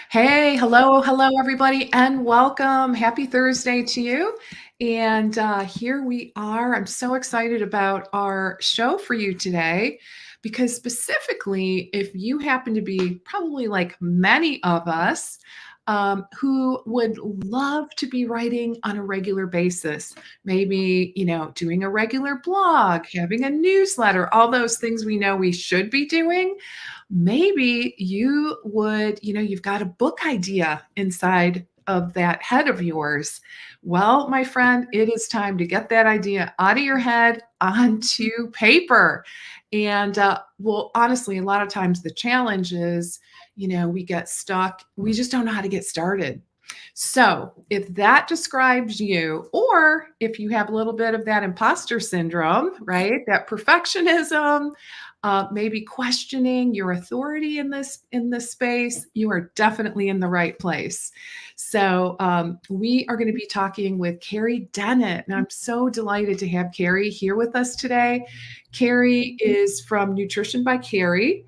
Hey, hello, everybody, and welcome. Happy Thursday to you. And here we are. I'm so excited about our show for you today because, specifically, if you happen to be probably like many of us who would love to be writing on a regular basis, maybe, doing a regular blog, having a newsletter, all those things we know we should be doing. Maybe you would, you've got a book idea inside of that head of yours. Well, my friend, it is time to get that idea out of your head onto paper. And well, honestly, a lot of times the challenge is, we get stuck. We just don't know how to get started. So, if that describes you, or if you have a little bit of that imposter syndrome, right? That perfectionism, maybe questioning your authority in this space, you are definitely in the right place. So we are going to be talking with Carrie Dennett, and I'm so delighted to have Carrie here with us today. Carrie is from Nutrition by Carrie.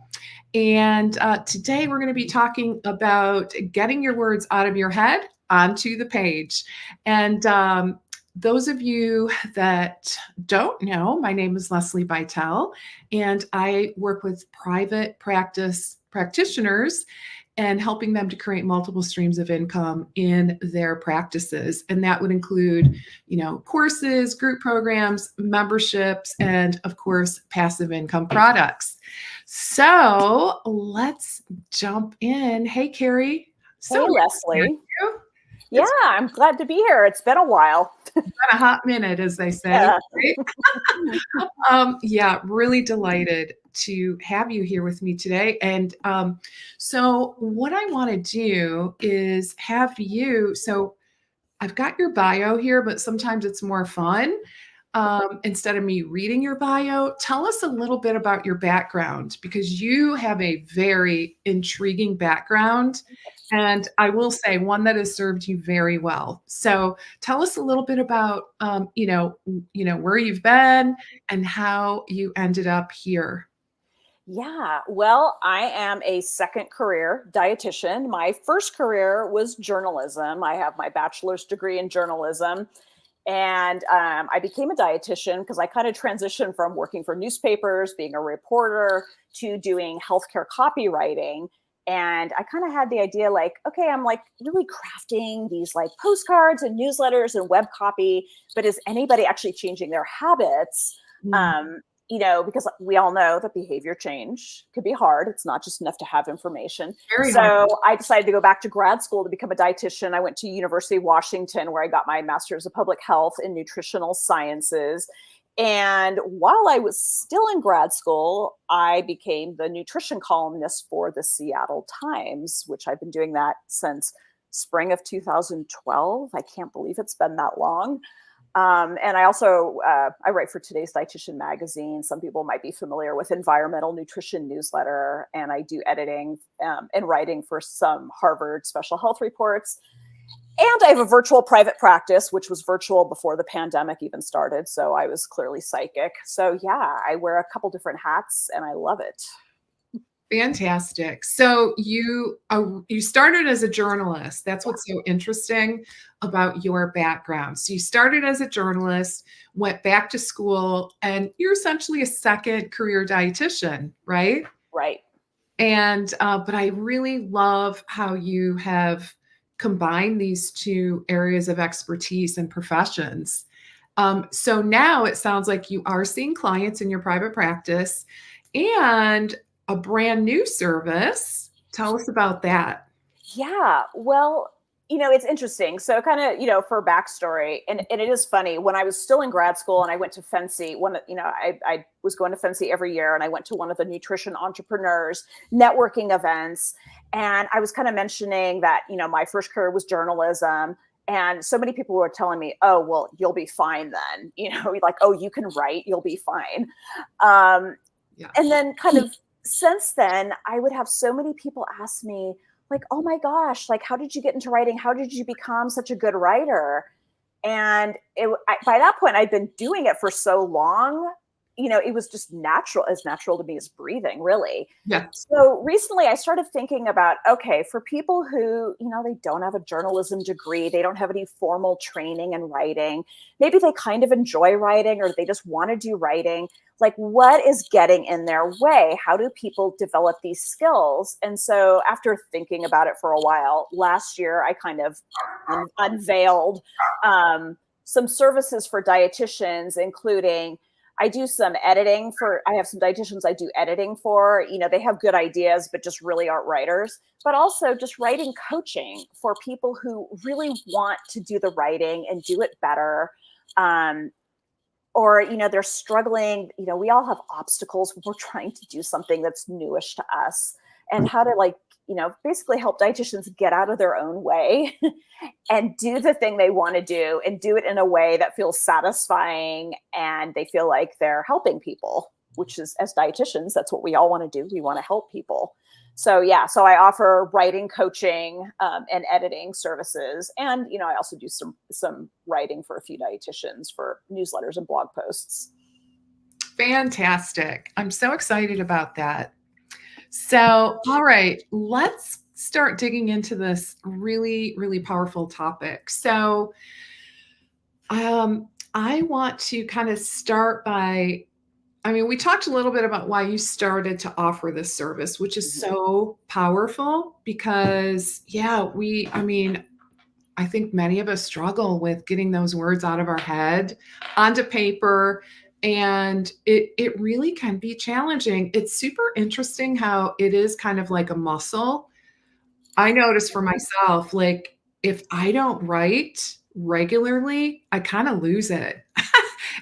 And today we're going to be talking about getting your words out of your head onto the page. And those of you that don't know, my name is Lesli Vitel, and I work with private practice practitioners and helping them to create multiple streams of income in their practices. And that would include, courses, group programs, memberships, and of course, passive income products. So let's jump in. Hey, Carrie. So Hey, nice to meet Lesli. you. Yeah, It's I'm glad to be here. It's been a while. been a hot minute, as they say, Yeah. right? Yeah, really delighted to have you here with me today. And so, what I want to do is have you. So, I've got your bio here, but sometimes it's more fun. Instead of me reading your bio, tell us a little bit about your background because you have a very intriguing background. And I will say one that has served you very well. So tell us a little bit about, where you've been and how you ended up here. Yeah. Well, I am a second career dietitian. My first career was journalism. I have my bachelor's degree in journalism. And I became a dietitian because I kind of transitioned from working for newspapers, being a reporter, to doing healthcare copywriting. And I kind of had the idea like, okay, I'm like really crafting these like postcards and newsletters and web copy, but is anybody actually changing their habits? Mm, Um, because we all know that behavior change could be hard. It's not just enough to have information. very hard. So I decided to go back to grad school to become a dietitian. I went to University of Washington, where I got my master's of public health in nutritional sciences. And while I was still in grad school, I became the nutrition columnist for the Seattle Times, which I've been doing that since spring of 2012. I can't believe it's been that long. And I also I write for Today's Dietitian magazine. Some people might be familiar with Environmental Nutrition newsletter, and I do editing and writing for some Harvard special health reports. And I have a virtual private practice, which was virtual before the pandemic even started. So I was clearly psychic. So yeah, I wear a couple different hats, and I love it. Fantastic. So you started as a journalist. That's what's so interesting about your background. So you started as a journalist, went back to school, and you're essentially a second career dietitian, right? Right. And but I really love how you have combined these two areas of expertise and professions. So now it sounds like you are seeing clients in your private practice and a brand new service. Tell us about that. Yeah. Well, it's interesting. So kind of, for backstory, and it is funny, when I was still in grad school and I went to FNCE, I was going to FNCE every year, and I went to one of the nutrition entrepreneurs networking events. And I was kind of mentioning that, my first career was journalism. And so many people were telling me, oh, well, you'll be fine then, like, oh, you can write, you'll be fine. Yeah. And then kind of since then, I would have so many people ask me, like, oh my gosh, like, how did you get into writing? How did you become such a good writer? And by that point, I'd been doing it for so long. it was just as natural to me as breathing, really. Yeah. So recently I started thinking about, okay, for people who, they don't have a journalism degree, they don't have any formal training in writing, maybe they kind of enjoy writing or they just want to do writing. Like, what is getting in their way? How do people develop these skills? And so after thinking about it for a while, last year, I kind of unveiled some services for dietitians, including I do some editing I have some dietitians I do editing for. They have good ideas, but just really aren't writers. But also just writing coaching for people who really want to do the writing and do it better. Or they're struggling. We all have obstacles when we're trying to do something that's newish to us, and how to basically help dietitians get out of their own way and do the thing they want to do and do it in a way that feels satisfying and they feel like they're helping people, which is, as dietitians, that's what we all want to do. We want to help people. So I offer writing coaching and editing services. And, I also do some writing for a few dietitians for newsletters and blog posts. Fantastic. I'm so excited about that. So, all right, let's start digging into this really, really powerful topic. So, I want to kind of start by, we talked a little bit about why you started to offer this service, which is so powerful because, I think many of us struggle with getting those words out of our head onto paper. And it really can be challenging. It's super interesting how it is kind of like a muscle. I notice for myself, like if I don't write regularly, I kind of lose it.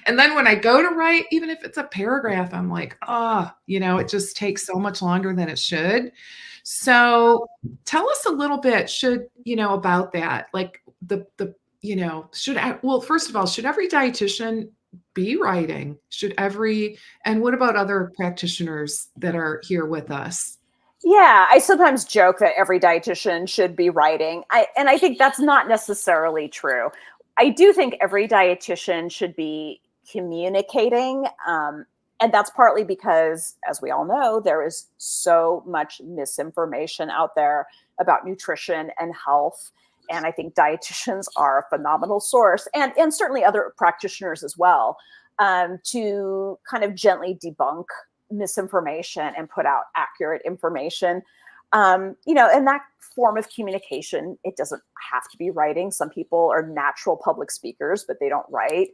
And then when I go to write, even if it's a paragraph, I'm like, it just takes so much longer than it should. So tell us a little bit, about that. Like first of all, should every dietitian be writing? And what about other practitioners that are here with us? Yeah, I sometimes joke that every dietitian should be writing. I think that's not necessarily true. I do think every dietitian should be communicating. And that's partly because, as we all know, there is so much misinformation out there about nutrition and health. And I think dietitians are a phenomenal source, and certainly other practitioners as well, to kind of gently debunk misinformation and put out accurate information. And that form of communication, it doesn't have to be writing. Some people are natural public speakers, but they don't write.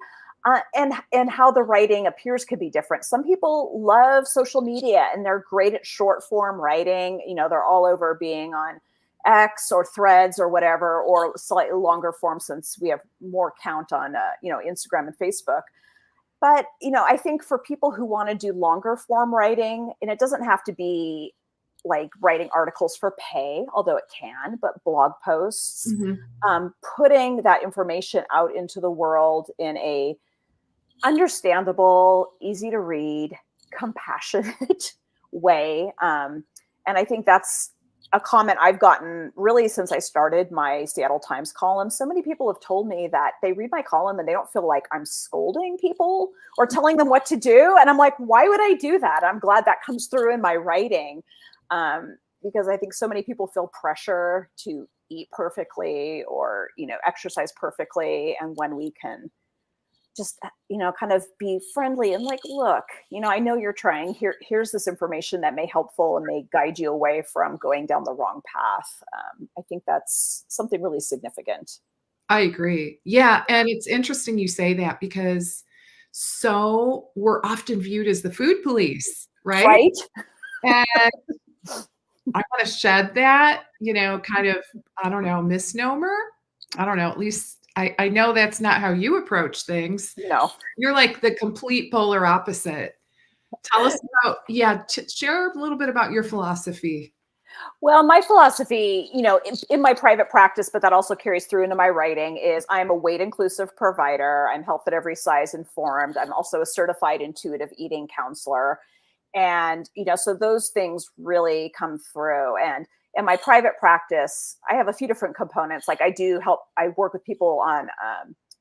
And how the writing appears could be different. Some people love social media and they're great at short form writing. They're all over being on X or Threads or whatever, or slightly longer form since we have more count on, Instagram and Facebook. But, I think for people who want to do longer form writing, and it doesn't have to be like writing articles for pay, although it can, but blog posts, putting that information out into the world in a understandable, easy to read, compassionate way. And I think that's a comment I've gotten really since I started my Seattle Times column. So many people have told me that they read my column and they don't feel like I'm scolding people or telling them what to do. And I'm like, why would I do that? I'm glad that comes through in my writing, because I think so many people feel pressure to eat perfectly or, exercise perfectly. And when we can just, kind of be friendly and like, look, I know you're trying. Here's this information that may helpful and may guide you away from going down the wrong path. I think that's something really significant. I agree. Yeah. And it's interesting you say that because we're often viewed as the food police, right? Right? And I want to shed that, kind of, I don't know, misnomer. I don't know, at least I know that's not how you approach things. No. You're like the complete polar opposite. Tell us about, share a little bit about your philosophy. Well, my philosophy, in my private practice, but that also carries through into my writing, is I'm a weight inclusive provider. I'm health at every size informed. I'm also a certified intuitive eating counselor. And, so those things really come through. And in my private practice, I have a few different components. Like I work with people on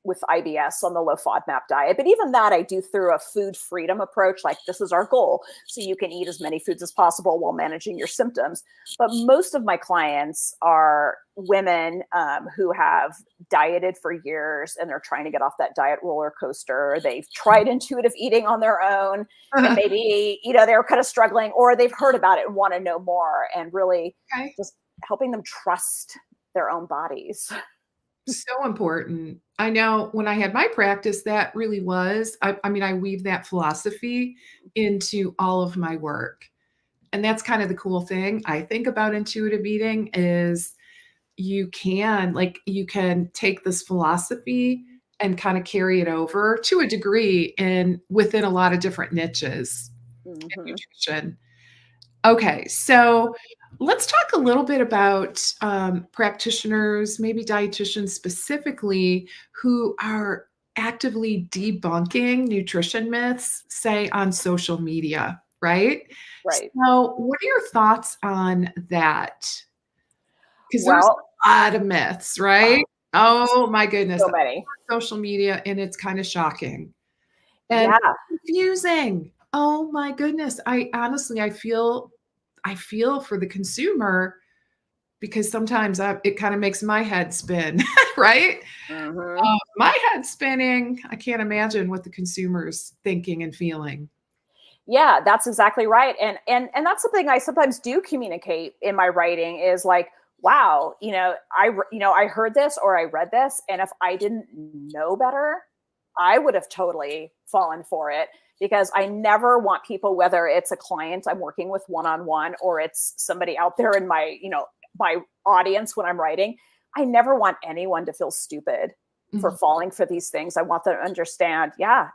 with IBS on the low FODMAP diet. But even that I do through a food freedom approach. Like, this is our goal. So you can eat as many foods as possible while managing your symptoms. But most of my clients are women who have dieted for years and they're trying to get off that diet roller coaster. They've tried intuitive eating on their own and maybe, they're kind of struggling, or they've heard about it and want to know more, and really Okay. just helping them trust their own bodies. So important. I know when I had my practice, that really was, I mean, I weave that philosophy into all of my work. And that's kind of the cool thing I think about intuitive eating is you can take this philosophy and kind of carry it over to a degree in within a lot of different niches in Mhm. nutrition. Okay, so let's talk a little bit about practitioners, maybe dietitians specifically, who are actively debunking nutrition myths, say on social media, right? Right. So, what are your thoughts on that? Because there's Well, a lot of myths, right? Oh my goodness, so many. social media, and it's kind of shocking and Yeah. confusing. Oh my goodness. I honestly, I feel for the consumer because sometimes it kind of makes my head spin, right? Mhm. My head spinning. I can't imagine what the consumer's thinking and feeling. Yeah, that's exactly right. And that's something I sometimes do communicate in my writing is like, wow, I heard this or I read this, and if I didn't know better, I would have totally fallen for it, because I never want people, whether it's a client I'm working with one on one or it's somebody out there in my audience when I'm writing, I never want anyone to feel stupid for Mhm. falling for these things. I want them to understand, yeah,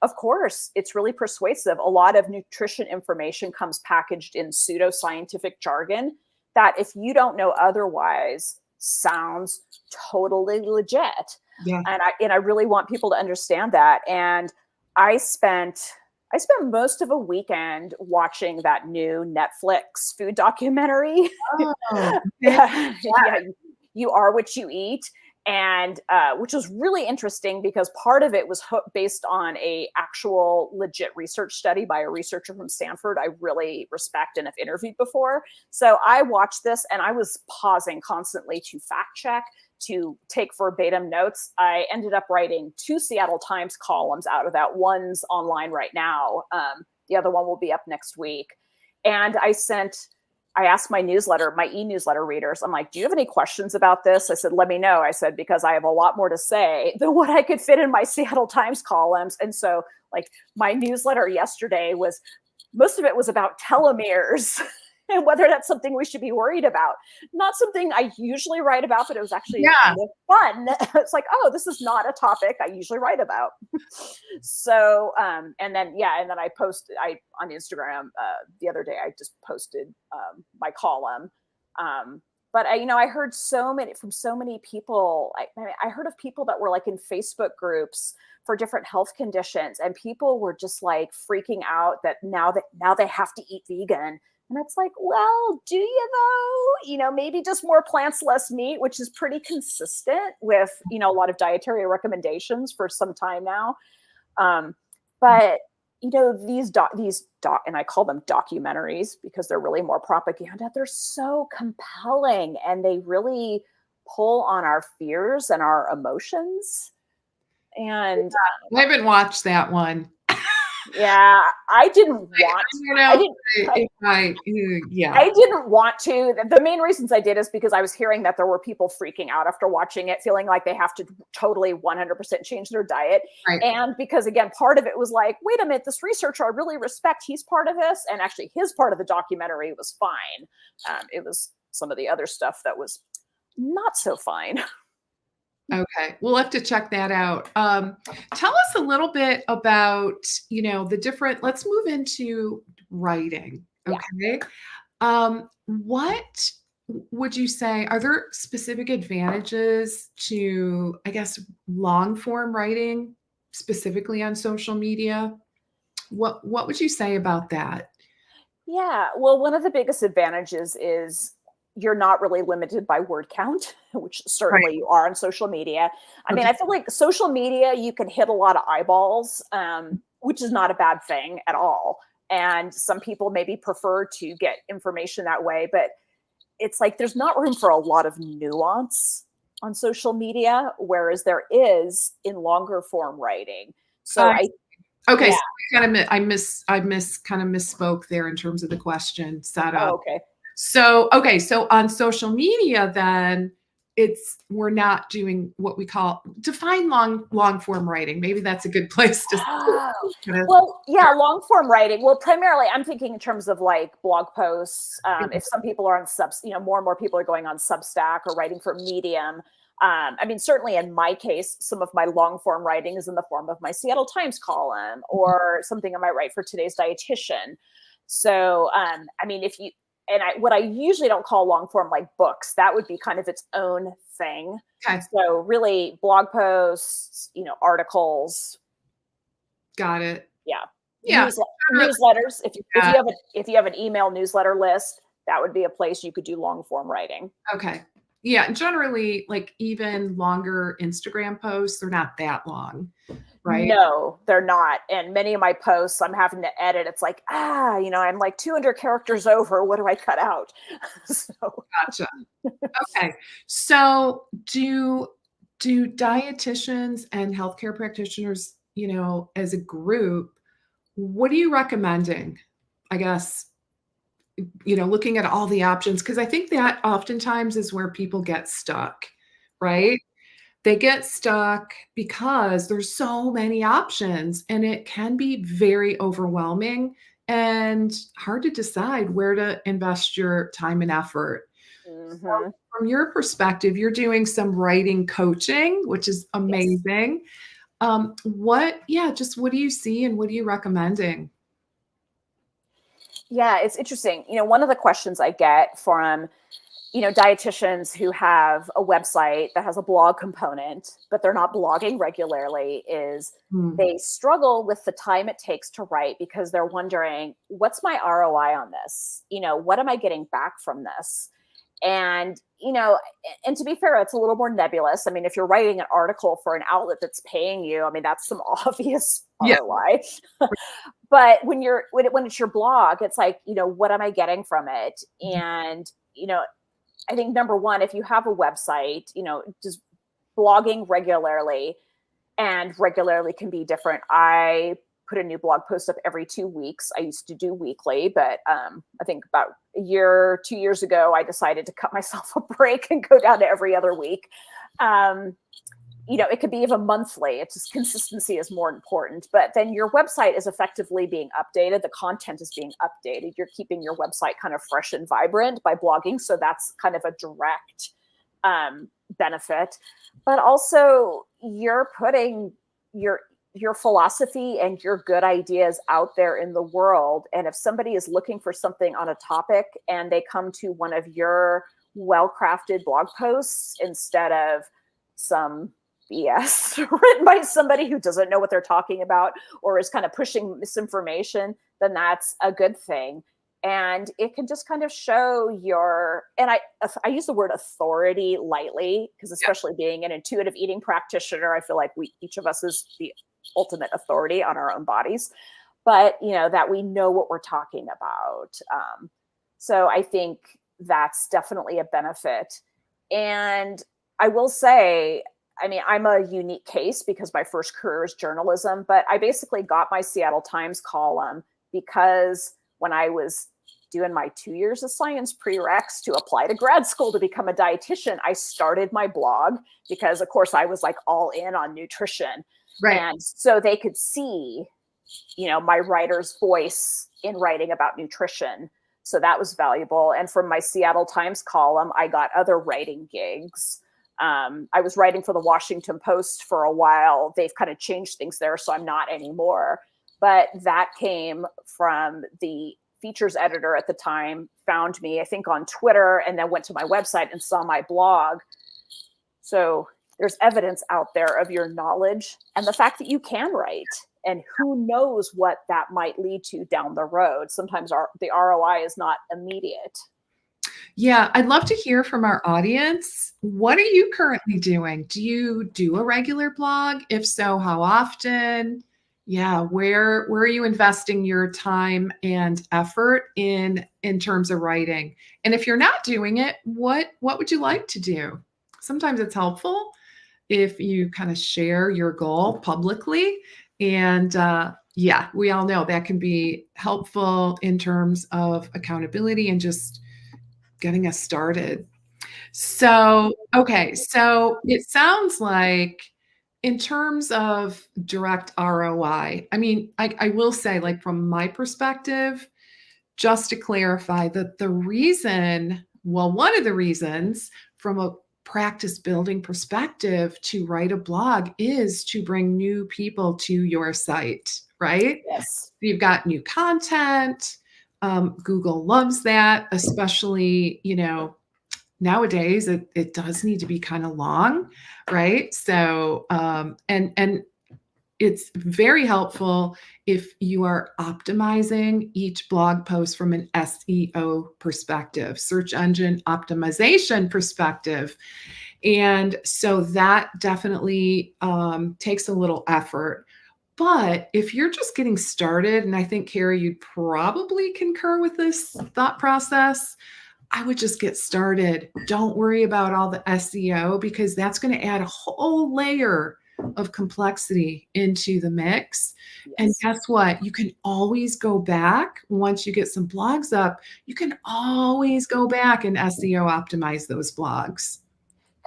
of course, it's really persuasive. A lot of nutrition information comes packaged in pseudoscientific jargon that, if you don't know otherwise, sounds totally legit. Yeah. And I really want people to understand that. And I spent I spent most of a weekend watching that new Netflix food documentary. Oh, okay. Yeah, yeah, you are what you eat, and which was really interesting because part of it was based on a actual legit research study by a researcher from Stanford I really respect and have interviewed before. So I watched this and I was pausing constantly to fact check, to take verbatim notes. I ended up writing 2 Seattle Times columns out of that. One's online right now. The other one will be up next week. And I asked my e-newsletter readers, I'm like, do you have any questions about this? I said, let me know. I said, because I have a lot more to say than what I could fit in my Seattle Times columns. And so, like, my newsletter yesterday most of it was about telomeres and whether that's something we should be worried about. Not something I usually write about, but it was actually Yeah. kind of fun. It's like, oh, this is not a topic I usually write about. So, and then I on Instagram the other day, I just posted my column. But I heard from so many people. I heard of people that were like in Facebook groups for different health conditions, and people were just like freaking out that now they have to eat vegan. And it's like, well, do you though? Maybe just more plants, less meat, which is pretty consistent with, a lot of dietary recommendations for some time now. But and I call them documentaries because they're really more propaganda. They're so compelling and they really pull on our fears and our emotions. And I haven't watched that one. yeah, I didn't want, You I know, didn't, yeah. I didn't want to. The main reasons I did is because I was hearing that there were people freaking out after watching it, feeling like they have to totally 100% change their diet. Right. And because, again, part of it was like, wait a minute, this researcher I really respect, he's part of this. And actually, his part of the documentary was fine. It was some of the other stuff that was not so fine. Okay, we'll have to check that out. Tell us a little bit about, the different, let's move into writing. Yeah. Okay. What would you say, are there specific advantages to, I guess, long form writing, specifically on social media? What would you say about that? Yeah. Well, one of the biggest advantages is you're not really limited by word count, which certainly Right. you are on social media. I mean, Okay. I feel like social media, you can hit a lot of eyeballs, which is not a bad thing at all. And some people maybe prefer to get information that way, but it's like there's not room for a lot of nuance on social media, whereas there is in longer form writing. So I I, Okay, yeah. so I kind of misspoke there in terms of the question Oh, setup. okay. So, okay, so on social media then we're not doing what we call define long form writing. Maybe that's a good place to Oh, kind of well, yeah, start. long form writing. Well, primarily, I'm thinking in terms of like blog posts. Mhm. If some people are on subs, more and more people are going on Substack or writing for Medium. I mean, certainly in my case, some of my long form writing is in the form of my Seattle Times column or something I might write for today's dietitian. So, I mean, if you and I, what I usually don't call long form like books, that would be kind of its own thing. Okay, So, really, blog posts, articles, got it. yeah, Yeah, generally, newsletters. yeah. If you have an email newsletter list, that would be a place you could do long form writing. Okay. Yeah, generally, like even longer Instagram posts, they're not that long, right? No, they're not. And many of my posts I'm having to edit. It's like, I'm like 200 characters over. What do I cut out? So Gotcha. Okay. So do dietitians and healthcare practitioners, as a group, what are you recommending? I guess, looking at all the options, because I think that oftentimes is where people get stuck, yeah. right? They get stuck because there's so many options and it can be very overwhelming and hard to decide where to invest your time and effort. So, Hmm. from your perspective, you're doing some writing coaching, which is Yes. amazing. Just what do you see and what are you recommending? Yeah, it's interesting. One of the questions I get from dietitians who have a website that has a blog component, but they're not blogging regularly, is Hmm. they struggle with the time it takes to write because they're wondering, what's my ROI on this? What am I getting back from this? And, and to be fair, it's a little more nebulous. I mean, if you're writing an article for an outlet that's paying you, I mean, that's some obvious Yeah. ROI. But when it's your blog, it's like, what am I getting from it? And, I think number one, if you have a website, just blogging regularly, and regularly can be different. I put a new blog post up every 2 weeks. I used to do weekly, but I think about a year, 2 years ago, I decided to cut myself a break and go down to every other week. Um, it could be even monthly. It's just consistency is more important. But then your website is effectively being updated. The content is being updated. You're keeping your website kind of fresh and vibrant by blogging. So that's kind of a direct benefit. But also you're putting your philosophy and your good ideas out there in the world. And if somebody is looking for something on a topic and they come to one of your well-crafted blog posts instead of some BS written by somebody who doesn't know what they're talking about or is kind of pushing misinformation, then that's a good thing. And it can just kind of show and I use the word authority lightly because Yeah. especially being an intuitive eating practitioner, I feel like each of us is the ultimate authority on our own bodies, but that we know what we're talking about. So I think that's definitely a benefit. And I will say, I mean, I'm a unique case because my first career is journalism, but I basically got my Seattle Times column because when I was doing my 2 years of science prereqs to apply to grad school to become a dietitian, I started my blog because, of course, I was like all in on nutrition. Right. And so they could see, my writer's voice in writing about nutrition. So that was valuable. And from my Seattle Times column, I got other writing gigs. I was writing for the Washington Post for a while. They've kind of changed things there, so I'm not anymore. But that came from the features editor at the time, found me, I think, on Twitter, and then went to my website and saw my blog. So there's evidence out there of your knowledge and the fact that you can write. And who knows what that might lead to down the road. Sometimes the ROI is not immediate. Yeah, I'd love to hear from our audience. What are you currently doing? Do you do a regular blog? If so, how often? Yeah, where are you investing your time and effort in terms of writing? And if you're not doing it, what would you like to do? Sometimes it's helpful if you kind of share your goal publicly. And yeah, we all know that can be helpful in terms of accountability and just getting us started. So, okay, so it sounds like in terms of direct ROI, I mean, I will say, like, from my perspective, just to clarify that the reason, well, one of the reasons from a practice building perspective to write a blog is to bring new people to your site, right? Yes. You've got new content. Google loves that, especially, nowadays it does need to be kind of long, right? So, and it's very helpful if you are optimizing each blog post from an SEO perspective, search engine optimization perspective. And so that definitely takes a little effort. But if you're just getting started, and I think, Carrie, you'd probably concur with this thought process, I would just get started. Don't worry about all the SEO because that's going to add a whole layer of complexity into the mix. And Yes. guess what? You can always go back once you get some blogs up. You can always go back and SEO optimize those blogs.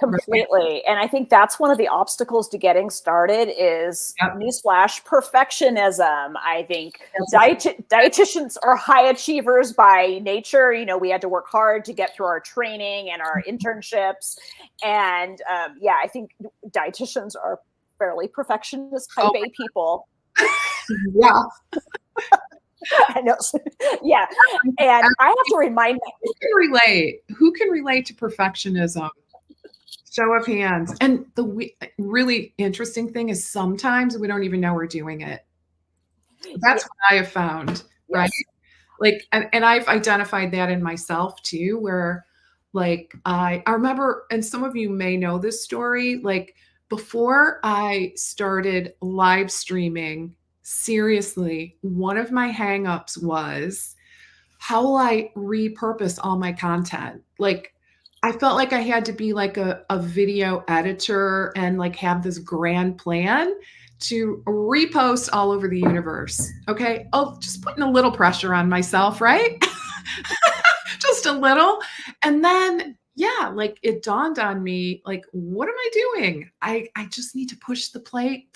Right? Completely. And I think that's one of the obstacles to getting started is Yep. newsflash, perfectionism. I think That's dietitians are high achievers by nature. You know, we had to work hard to get through our training and our internships. And yeah, I think dietitians are fairly perfectionist type oh A people. yeah. I know. Yeah. And I have to remind Who can relate? Who can relate to perfectionism? Show of hands. And the really interesting thing is sometimes we don't even know we're doing it. That's what I have found, right? yes. Like, and I've identified that in myself too, where like I remember, and some of you may know this story, like before I started live streaming, seriously, one of my hangups was how will I repurpose all my content? Like, I felt like I had to be like a video editor and like have this grand plan to repost all over the universe. Okay. Oh, just putting a little pressure on myself, right? Just a little. And then, yeah, like it dawned on me, like, what am I doing? I just need to push the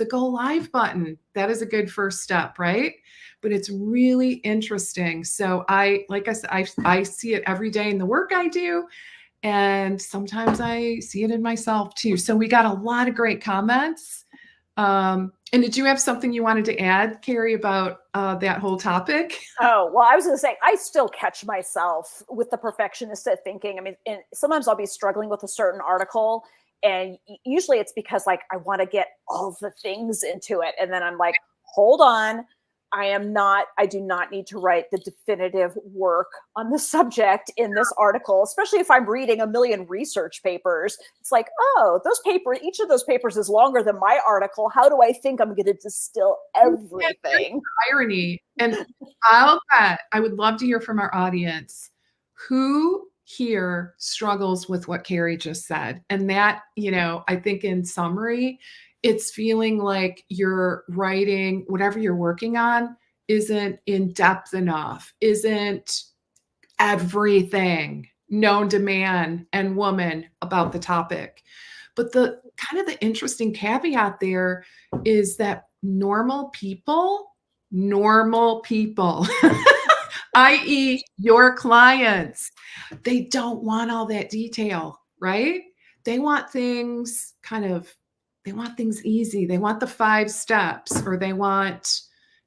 go live button. That is a good first step, right? But it's really interesting. So like I said, I see it every day in the work I do. And sometimes I see it in myself too. So we got a lot of great comments. And did you have something you wanted to add, Carrie, about that whole topic? Oh, well, I was going to say, I still catch myself with the perfectionistic thinking. I mean, and sometimes I'll be struggling with a certain article, and usually it's because like I want to get all the things into it. And then I'm like, hold on. I do not need to write the definitive work on the subject in this article, especially if I'm reading a million research papers. It's like, oh, each of those papers is longer than my article. How do I think I'm going to distill everything? Irony. And I'll bet I would love to hear from our audience who here struggles with what Carrie just said. And that, I think in summary, it's feeling like you're writing whatever you're working on isn't in depth enough, isn't everything known to man and woman about the topic. But the kind of the interesting caveat there is that normal people, i.e., your clients, they don't want all that detail, right? They want things they want things easy. They want the 5 steps, or they want,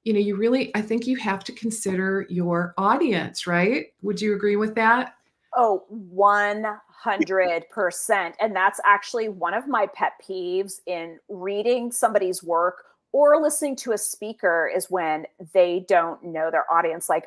I think you have to consider your audience, right? Would you agree with that? Oh, 100%. And that's actually one of my pet peeves in reading somebody's work or listening to a speaker is when they don't know their audience. Like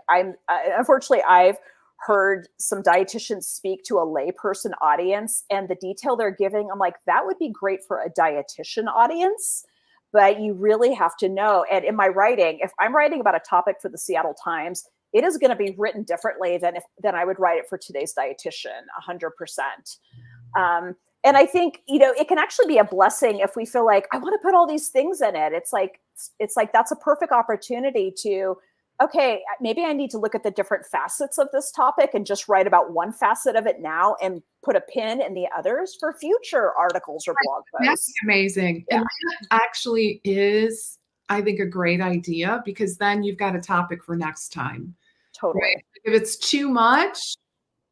unfortunately, I've heard some dietitians speak to a layperson audience, and the detail they're giving, I'm like, that would be great for a dietitian audience, but you really have to know. And in my writing, if I'm writing about a topic for the Seattle Times, it is going to be written differently than I would write it for today's dietitian, 100%. And I think, it can actually be a blessing if we feel like, I want to put all these things in it. It's like that's a perfect opportunity to, okay, maybe I need to look at the different facets of this topic and just write about one facet of it now and put a pin in the others for future articles or blog posts. That's amazing. Yeah. And that actually is, I think, a great idea, because then you've got a topic for next time. Totally. Right? If it's too much,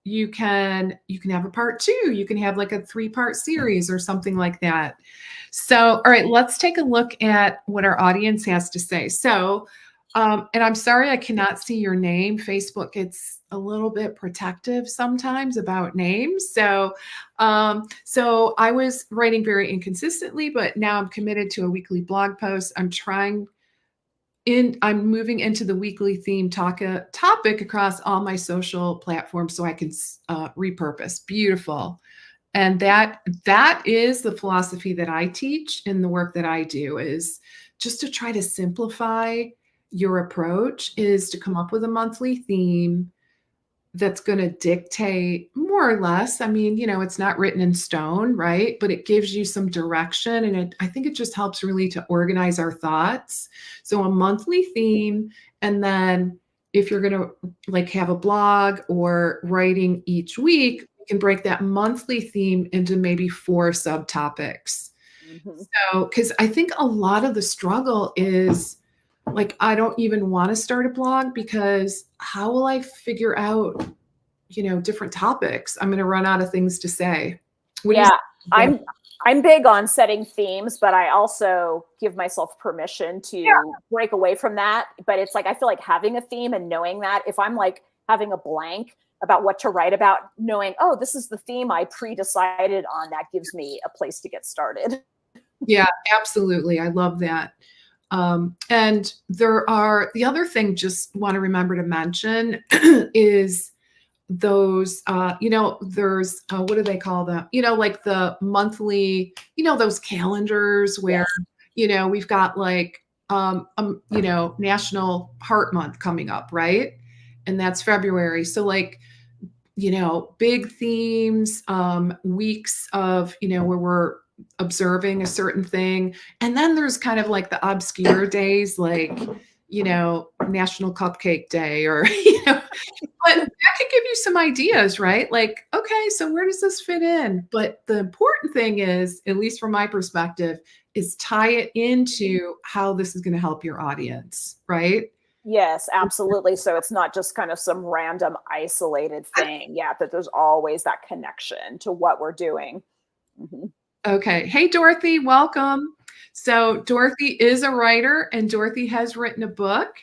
you can have a part 2. You can have like a 3-part series or something like that. So, all right, let's take a look at what our audience has to say. So, and I'm sorry I cannot see your name. Facebook gets a little bit protective sometimes about names. So, so I was writing very inconsistently, but now I'm committed to a weekly blog post. I'm moving into the weekly theme topic across all my social platforms so I can repurpose. Beautiful. And that is the philosophy that I teach in the work that I do, is just to try to simplify your approach, is to come up with a monthly theme that's going to dictate more or less. I mean, it's not written in stone, right? But it gives you some direction. And I think it just helps really to organize our thoughts. So a monthly theme. And then if you're going to like have a blog or writing each week, you can break that monthly theme into maybe 4 subtopics. Mm-hmm. So, because I think a lot of the struggle is, like, I don't even want to start a blog because how will I figure out, different topics? I'm going to run out of things to say. I'm big on setting themes, but I also give myself permission to break away from that. But it's like, I feel like having a theme and knowing that if I'm like having a blank about what to write about, knowing, oh, this is the theme I pre-decided on, that gives me a place to get started. Yeah, absolutely. I love that. And the other thing, just want to remember to mention is those, there's, what do they call them? Like the monthly, those calendars where, we've got like, National Heart Month coming up, right? And that's February. So like, big themes, weeks of, where we're observing a certain thing. And then there's kind of like the obscure days, like, National Cupcake Day, or, but that could give you some ideas, right? Like, okay, so where does this fit in? But the important thing is, at least from my perspective, is tie it into how this is going to help your audience, right? Yes, absolutely. So it's not just kind of some random isolated thing. Yeah, that there's always that connection to what we're doing. Mm-hmm. Okay. Hey, Dorothy, welcome. So Dorothy is a writer, and Dorothy has written a book,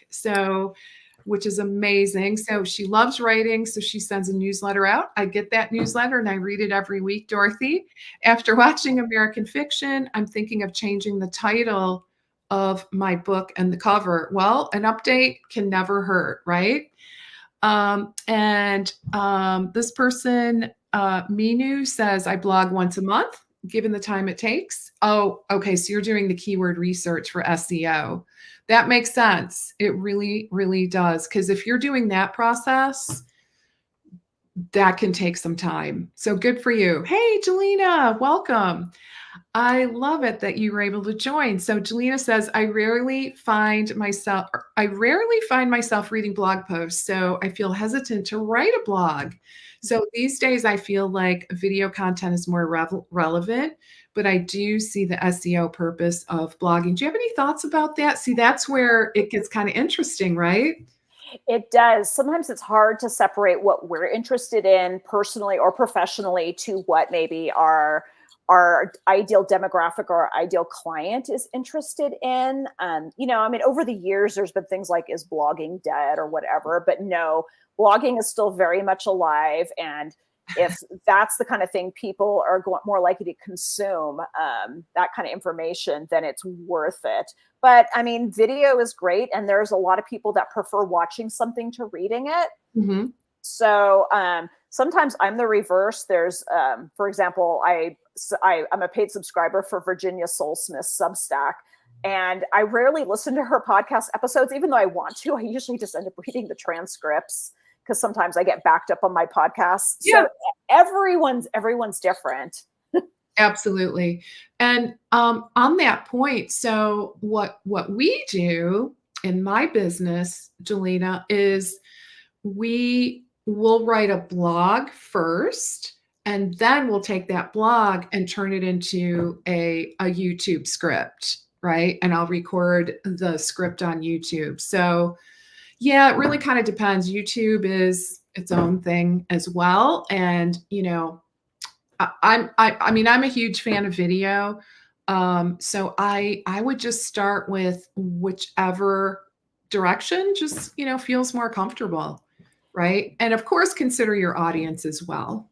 which is amazing. So she loves writing, so she sends a newsletter out. I get that newsletter and I read it every week, Dorothy. After watching American Fiction, I'm thinking of changing the title of my book and the cover. Well, an update can never hurt, right? This person, Minu, says, I blog once a month, given the time it takes. Oh, okay. So you're doing the keyword research for SEO. That makes sense. It really, really does. Because if you're doing that process, that can take some time. So good for you. Hey, Jelena, welcome. I love it that you were able to join. So Jelena says, I rarely find myself reading blog posts, so I feel hesitant to write a blog. So these days I feel like video content is more relevant, but I do see the SEO purpose of blogging. Do you have any thoughts about that? See, that's where it gets kind of interesting, right? It does. Sometimes it's hard to separate what we're interested in personally or professionally to what maybe our ideal demographic or our ideal client is interested in. Over the years, there's been things like, is blogging dead or whatever, but no, blogging is still very much alive. And if that's the kind of thing people are more likely to consume, that kind of information, then it's worth it. But I mean, video is great. And there's a lot of people that prefer watching something to reading it. Mm-hmm. So sometimes I'm the reverse. There's, for example, I'm a paid subscriber for Virginia Soulsmith's Substack, and I rarely listen to her podcast episodes, even though I want to. I usually just end up reading the transcripts because sometimes I get backed up on my podcasts. Yeah. So everyone's different. Absolutely. And on that point, so what we do in my business, Jelena, is we will write a blog first, and then we'll take that blog and turn it into a YouTube script, right? And I'll record the script on YouTube. So yeah, it really kind of depends. YouTube is its own thing as well. And, I mean, I'm a huge fan of video. So I would just start with whichever direction just, feels more comfortable, right? And of course, consider your audience as well.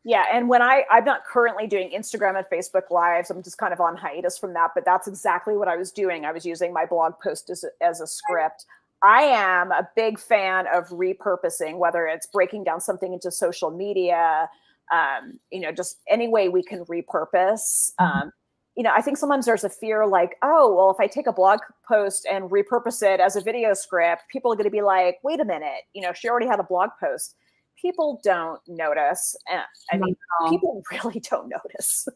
Yeah, and when I'm not currently doing Instagram and Facebook Lives, I'm just kind of on hiatus from that, but that's exactly what I was doing. I was using my blog post as a script. I am a big fan of repurposing, whether it's breaking down something into social media, just any way we can repurpose. I think sometimes there's a fear like, oh, well, if I take a blog post and repurpose it as a video script, people are going to be like, wait a minute, she already had a blog post. People don't notice. I mean, people really don't notice.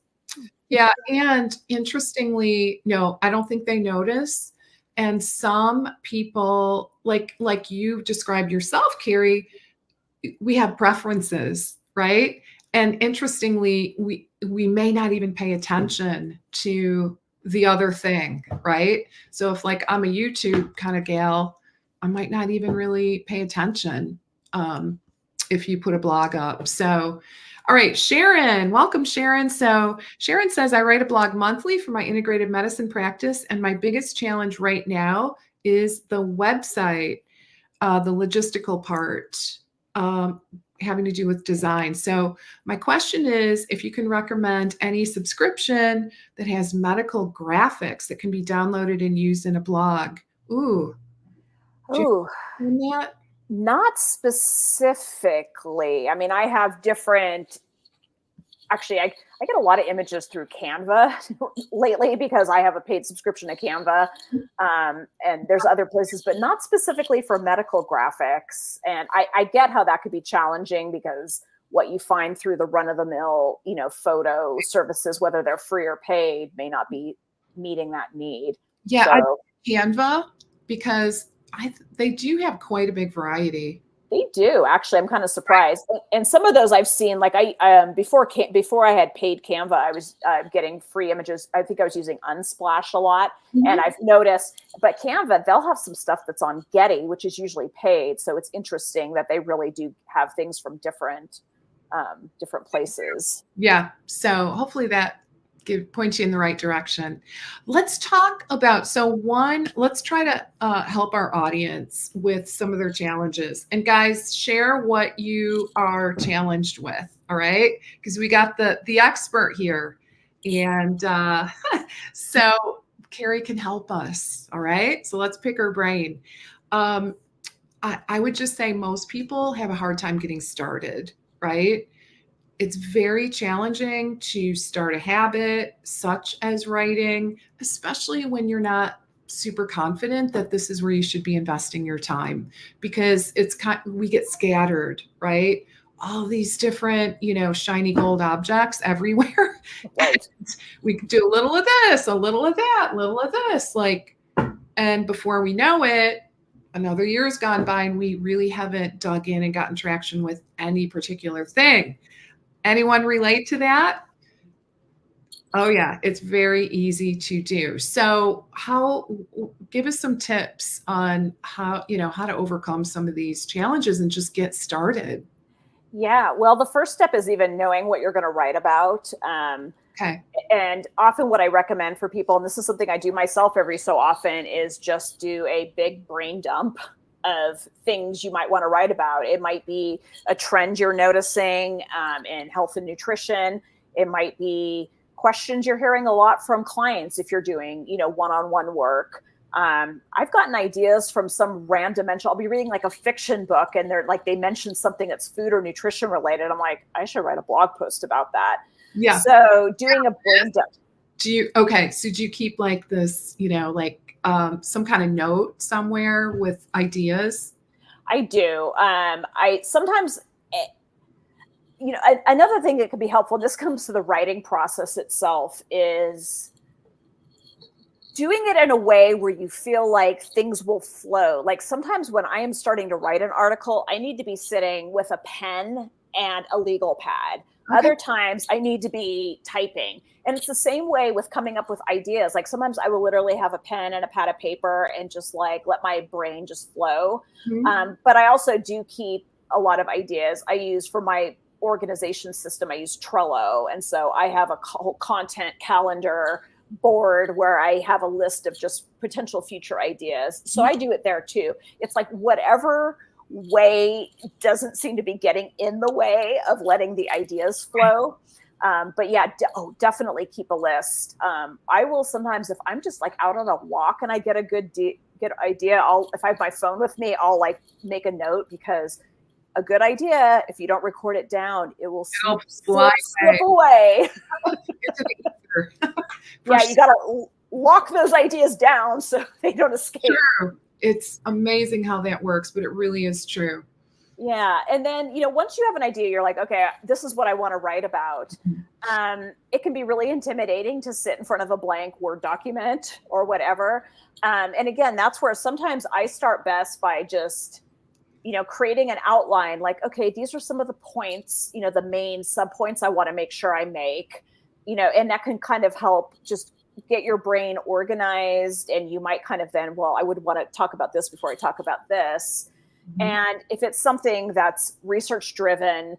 Yeah. And interestingly, no, I don't think they notice. And some people, like you described yourself, Carrie, we have preferences, right? And interestingly, we may not even pay attention to the other thing, right? So if like I'm a YouTube kind of gal, I might not even really pay attention if you put a blog up. So, all right, Sharon, welcome, Sharon. So Sharon says, I write a blog monthly for my integrative medicine practice, and my biggest challenge right now is the website, the logistical part. Having to do with design. So my question is if you can recommend any subscription that has medical graphics that can be downloaded and used in a blog. Ooh. Ooh. That? Not specifically. I mean, I have different, actually, I get a lot of images through Canva lately because I have a paid subscription to Canva. And there's other places, but not specifically for medical graphics. And I get how that could be challenging because what you find through the run-of-the-mill, photo services, whether they're free or paid, may not be meeting that need. Yeah, so, Canva, because they do have quite a big variety. They do, actually. I'm kind of surprised. And some of those I've seen, like before I had paid Canva, I was getting free images. I think I was using Unsplash a lot. Mm-hmm. And I've noticed, but Canva, they'll have some stuff that's on Getty, which is usually paid. So it's interesting that they really do have things from different places. Yeah. So hopefully that point you in the right direction. Let's talk about, let's try to help our audience with some of their challenges. And guys, share what you are challenged with, all right? Because we got the expert here. And so Carrie can help us, all right? So let's pick her brain. I would just say most people have a hard time getting started, right? It's very challenging to start a habit such as writing, especially when you're not super confident that this is where you should be investing your time, because we get scattered, right? All these different, shiny gold objects everywhere. Right. We do a little of this, a little of that, a little of this, and before we know it, another year's gone by and we really haven't dug in and gotten traction with any particular thing. Anyone relate to that? Oh yeah, it's very easy to do. So give us some tips on how to overcome some of these challenges and just get started. Yeah, well, the first step is even knowing what you're going to write about. Okay. And often what I recommend for people, and this is something I do myself every so often, is just do a big brain dump of things you might want to write about. It might be a trend you're noticing in health and nutrition. It might be questions you're hearing a lot from clients if you're doing, one-on-one work. I've gotten ideas from some random mention. I'll be reading like a fiction book and they're like, they mention something that's food or nutrition related. I'm like, I should write a blog post about that. Yeah. So doing a brain dump. So do you keep like this, some kind of note somewhere with ideas? I do. I sometimes, another thing that could be helpful, and this comes to the writing process itself, is doing it in a way where you feel like things will flow. Like sometimes when I am starting to write an article, I need to be sitting with a pen and a legal pad. Okay. Other times I need to be typing. And it's the same way with coming up with ideas. Like sometimes I will literally have a pen and a pad of paper and just like let my brain just flow. Mm-hmm. But I also do keep a lot of ideas. I use for my organization system, I use Trello. And so I have a whole content calendar board where I have a list of just potential future ideas. So I do it there too. It's like whatever way doesn't seem to be getting in the way of letting the ideas flow. But yeah, definitely keep a list. I will sometimes, if I'm just like out on a walk and I get a good idea, if I have my phone with me, I'll like make a note, because a good idea, if you don't record it down, it will slip away. Yeah, you got to lock those ideas down so they don't escape. True. It's amazing how that works, but it really is true. Yeah. And then, once you have an idea, you're like, okay, this is what I want to write about. It can be really intimidating to sit in front of a blank Word document or whatever. And again, that's where sometimes I start best by just, creating an outline, like, okay, these are some of the points, the main sub points I want to make sure I make, and that can kind of help just get your brain organized. And you might kind of then, well, I would want to talk about this before I talk about this. Mm-hmm. And if it's something that's research driven,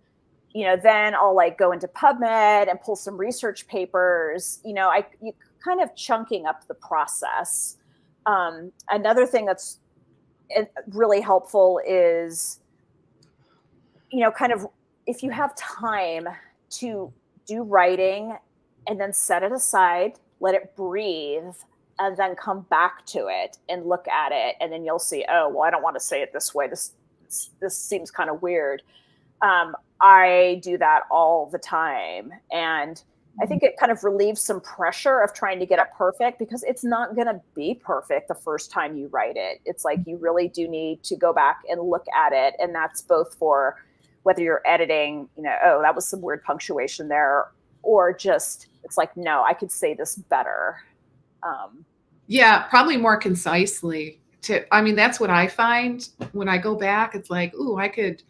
then I'll like go into PubMed and pull some research papers, you kind of chunking up the process. Another thing that's really helpful is, kind of if you have time to do writing and then set it aside, let it breathe, and then come back to it and look at it. And then you'll see, oh, well, I don't want to say it this way. This seems kind of weird. I do that all the time. And I think it kind of relieves some pressure of trying to get it perfect, because it's not going to be perfect the first time you write it. It's like you really do need to go back and look at it. And that's both for whether you're editing, oh, that was some weird punctuation there, or just, it's like, no, I could say this better. Yeah, probably more concisely. That's what I find when I go back. It's like, ooh, I could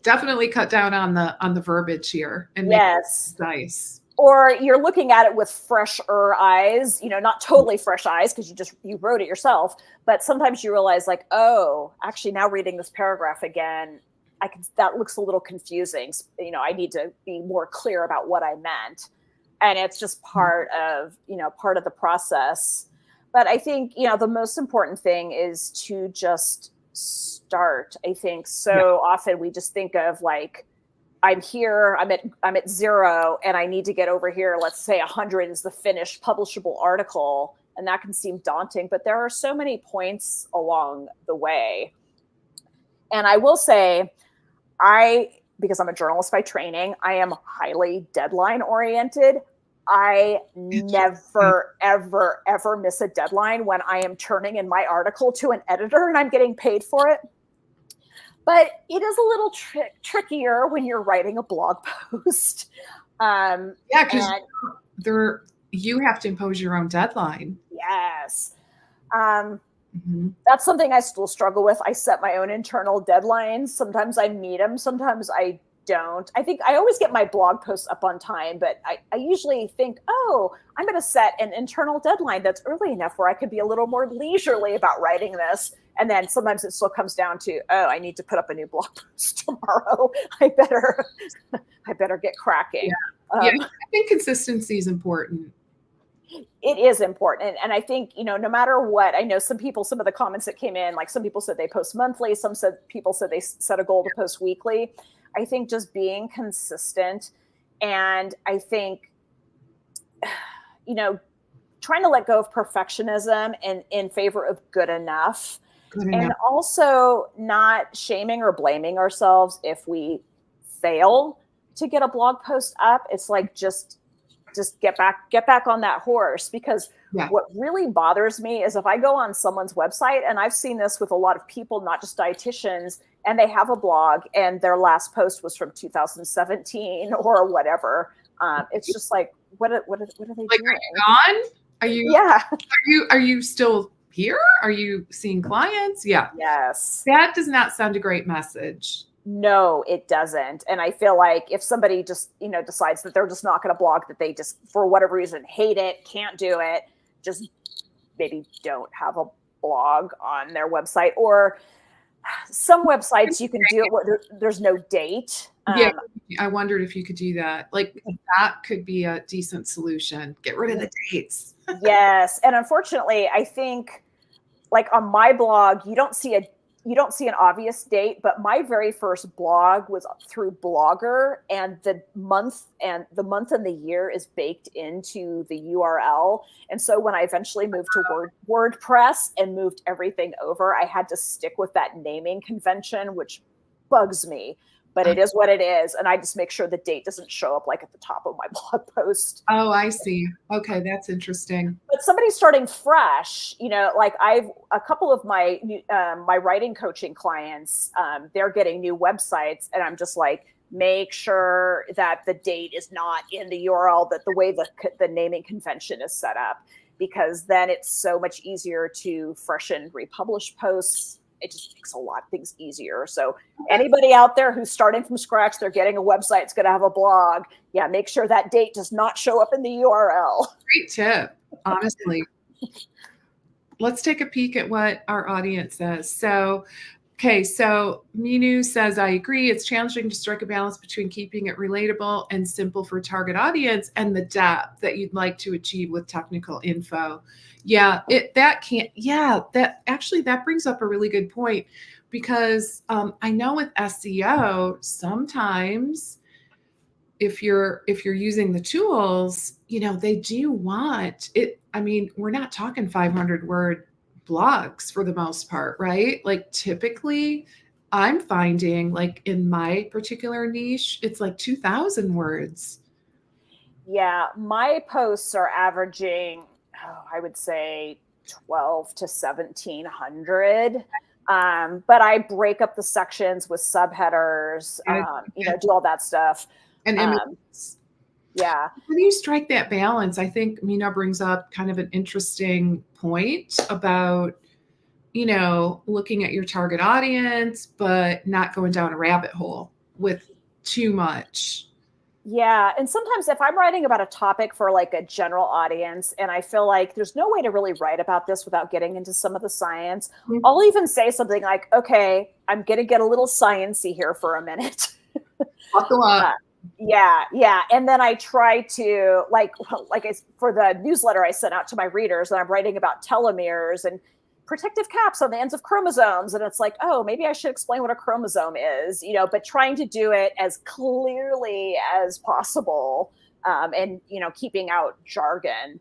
definitely cut down on the verbiage here and make it concise. Or you're looking at it with fresher eyes, not totally fresh eyes, because you wrote it yourself, but sometimes you realize like, oh, actually now reading this paragraph again, that looks a little confusing. I need to be more clear about what I meant. And it's just part of the process. But I think, the most important thing is to just start. I think so often we just think of like, I'm here, I'm at 0 and I need to get over here. Let's say 100 is the finished publishable article. And that can seem daunting, but there are so many points along the way. And I will say, because I'm a journalist by training, I am highly deadline oriented. I never, ever, ever miss a deadline when I am turning in my article to an editor and I'm getting paid for it. But it is a little trickier when you're writing a blog post. Because you have to impose your own deadline. Yes. That's something I still struggle with. I set my own internal deadlines. Sometimes I meet them. Sometimes I don't. I think I always get my blog posts up on time, but I usually think, oh, I'm going to set an internal deadline that's early enough where I could be a little more leisurely about writing this. And then sometimes it still comes down to, oh, I need to put up a new blog post tomorrow. I better get cracking. Yeah. I think consistency is important. It is important. And I think, no matter what, I know some of the comments that came in, like some people said they post monthly. People said they set a goal to post weekly. I think just being consistent, and I think, trying to let go of perfectionism and in favor of good enough. Good enough. And also not shaming or blaming ourselves if we fail to get a blog post up. It's like, just get back on that horse, because what really bothers me is if I go on someone's website, and I've seen this with a lot of people, not just dietitians, and they have a blog and their last post was from 2017 or whatever. It's just like, what are they doing? Are you gone? Are you, are you still here? Are you seeing clients? Yeah. Yes. That does not send a great message. No, it doesn't. And I feel like if somebody just, decides that they're just not going to blog, that they just, for whatever reason, hate it, can't do it, just maybe don't have a blog on their website. Or some websites you can do it where there's no date. I wondered if you could do that. Like, that could be a decent solution. Get rid of the dates. Yes. And unfortunately, I think, like, on my blog, you don't see an obvious date, but my very first blog was through Blogger, and the month and the year is baked into the URL. And so when I eventually moved to WordPress and moved everything over, I had to stick with that naming convention, which bugs me, but it is what it is. And I just make sure the date doesn't show up like at the top of my blog post. Oh, I see. Okay. That's interesting. But somebody starting fresh, like a couple of my my writing coaching clients, they're getting new websites, and I'm just like, make sure that the date is not in the URL, that the way the naming convention is set up, because then it's so much easier to freshen, republish posts. It just makes a lot of things easier. So anybody out there who's starting from scratch, they're getting a website, it's going to have a blog. Yeah, make sure that date does not show up in the URL. Great tip, honestly. Let's take a peek at what our audience says. So Minu says, I agree. It's challenging to strike a balance between keeping it relatable and simple for target audience and the depth that you'd like to achieve with technical info. That brings up a really good point, because I know with SEO, sometimes if you're using the tools, they do want it. I mean, we're not talking 500 word blogs for the most part, right? Like, typically I'm finding, like, in my particular niche, it's like 2,000 words. Yeah, my posts are averaging, I would say 12 to 1,700. But I break up the sections with subheaders, do all that stuff. And images. Yeah. How do you strike that balance? I think Mina brings up kind of an interesting point about, looking at your target audience, but not going down a rabbit hole with too much. Yeah. And sometimes if I'm writing about a topic for like a general audience, and I feel like there's no way to really write about this without getting into some of the science, I'll even say something like, okay, I'm going to get a little sciencey here for a minute. Buckle up. Yeah. And then I try to for the newsletter I sent out to my readers, and I'm writing about telomeres and protective caps on the ends of chromosomes. And it's like, oh, maybe I should explain what a chromosome is, but trying to do it as clearly as possible, and, keeping out jargon.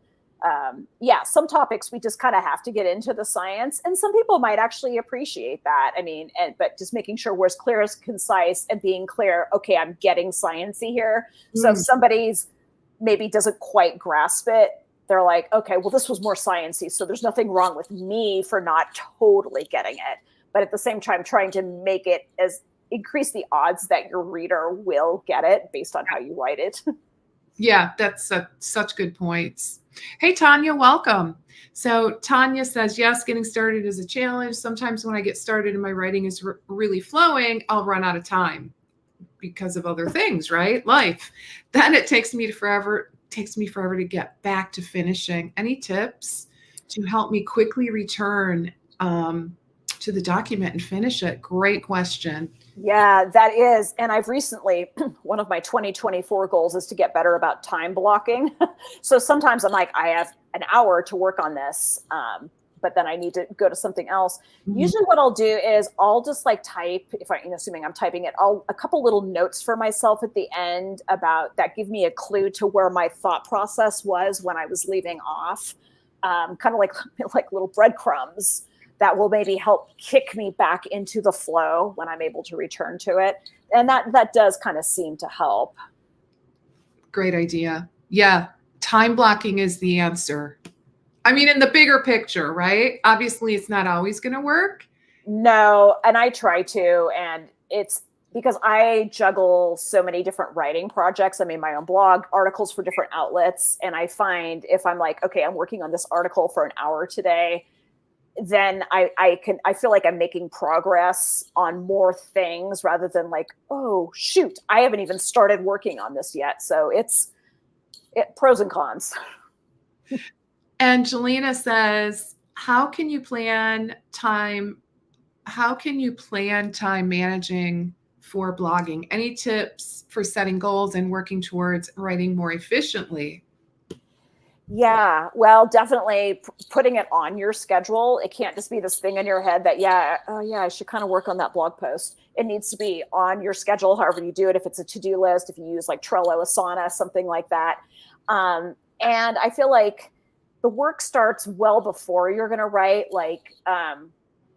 Some topics we just kind of have to get into the science, and some people might actually appreciate that. I mean, but just making sure we're as clear as concise and being clear. Okay, I'm getting sciencey here. So if somebody's maybe doesn't quite grasp it, they're like, okay, well, this was more sciencey, so there's nothing wrong with me for not totally getting it. But at the same time, trying to make it increase the odds that your reader will get it based on how you write it. Yeah, that's such good points. Hey, Tanya, welcome. So Tanya says, yes, getting started is a challenge. Sometimes when I get started and my writing is really flowing, I'll run out of time because of other things, right? Life. Then it takes me forever to get back to finishing. Any tips to help me quickly return to the document and finish it? Great question. Yeah, that is. And I've recently, one of my 2024 goals is to get better about time blocking. So sometimes I'm like, I have an hour to work on this, but then I need to go to something else. Usually what I'll do is I'll just like type, assuming I'm typing it, a couple little notes for myself at the end about that give me a clue to where my thought process was when I was leaving off. kind of like little breadcrumbs that will maybe help kick me back into the flow when I'm able to return to it. And that does kind of seem to help. Great idea. Yeah. Time blocking is the answer. I mean, in the bigger picture, right? Obviously, it's not always going to work. No, and I try to, and it's because I juggle so many different writing projects. I mean, my own blog, articles for different outlets. And I find if I'm like, okay, I'm working on this article for an hour today, then I feel like I'm making progress on more things rather than like, oh shoot, I haven't even started working on this yet. So it's pros and cons. Angelina says, how can you plan time managing for blogging? Any tips for setting goals and working towards writing more efficiently? Yeah, well, definitely putting it on your schedule. It can't just be this thing in your head that, I should kind of work on that blog post. It needs to be on your schedule, however you do it. If it's a to-do list, if you use like Trello, Asana, something like that. And I feel like the work starts well before you're going to write, like